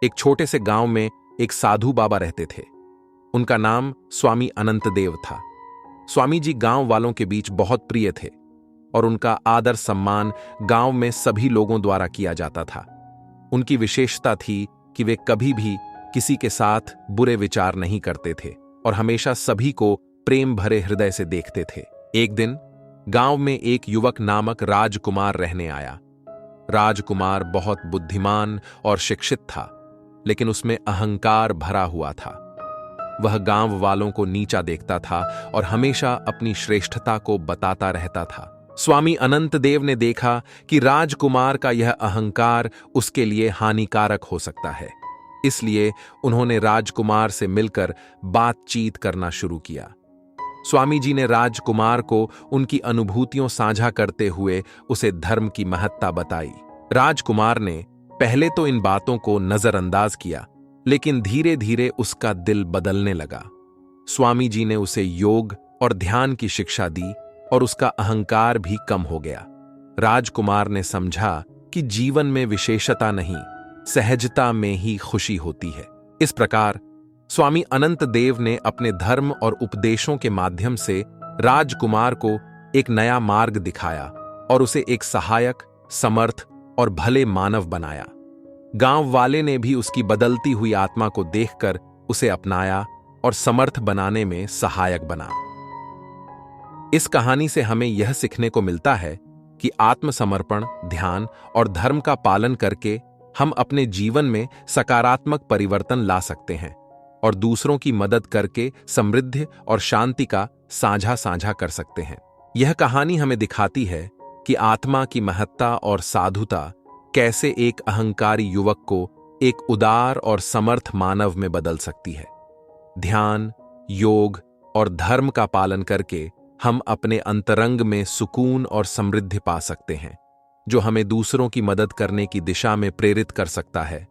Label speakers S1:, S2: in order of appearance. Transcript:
S1: एक छोटे से गांव में एक साधु बाबा रहते थे। उनका नाम स्वामी अनंतदेव था। स्वामी जी गांव वालों के बीच बहुत प्रिय थे और उनका आदर सम्मान गांव में सभी लोगों द्वारा किया जाता था। उनकी विशेषता थी कि वे कभी भी किसी के साथ बुरे विचार नहीं करते थे और हमेशा सभी को प्रेम भरे हृदय से देखते थे। एक दिन गांव में एक युवक नामक राजकुमार रहने आया। राजकुमार बहुत बुद्धिमान और शिक्षित था, लेकिन उसमें अहंकार भरा हुआ था। वह गांव वालों को नीचा देखता था और हमेशा अपनी श्रेष्ठता को बताता रहता था। स्वामी अनंतदेव ने देखा कि राजकुमार का यह अहंकार उसके लिए हानिकारक हो सकता है, इसलिए उन्होंने राजकुमार से मिलकर बातचीत करना शुरू किया। स्वामी जी ने राजकुमार को उनकी अनुभूतियों साझा करते हुए उसे धर्म की महत्ता बताई। राजकुमार ने पहले तो इन बातों को नजरअंदाज किया, लेकिन धीरे धीरे उसका दिल बदलने लगा। स्वामी जी ने उसे योग और ध्यान की शिक्षा दी और उसका अहंकार भी कम हो गया। राजकुमार ने समझा कि जीवन में विशेषता नहीं, सहजता में ही खुशी होती है। इस प्रकार स्वामी अनंत देव ने अपने धर्म और उपदेशों के माध्यम से राजकुमार को एक नया मार्ग दिखाया और उसे एक सहायक, समर्थ और भले मानव बनाया। गांव वाले ने भी उसकी बदलती हुई आत्मा को देखकर उसे अपनाया और समर्थ बनाने में सहायक बना। इस कहानी से हमें यह सीखने को मिलता है कि आत्मसमर्पण, ध्यान और धर्म का पालन करके हम अपने जीवन में सकारात्मक परिवर्तन ला सकते हैं और दूसरों की मदद करके समृद्धि और शांति का साझा कर सकते हैं। यह कहानी हमें दिखाती है कि आत्मा की महत्ता और साधुता कैसे एक अहंकारी युवक को एक उदार और समर्थ मानव में बदल सकती है। ध्यान, योग और धर्म का पालन करके हम अपने अंतरंग में सुकून और समृद्धि पा सकते हैं, जो हमें दूसरों की मदद करने की दिशा में प्रेरित कर सकता है।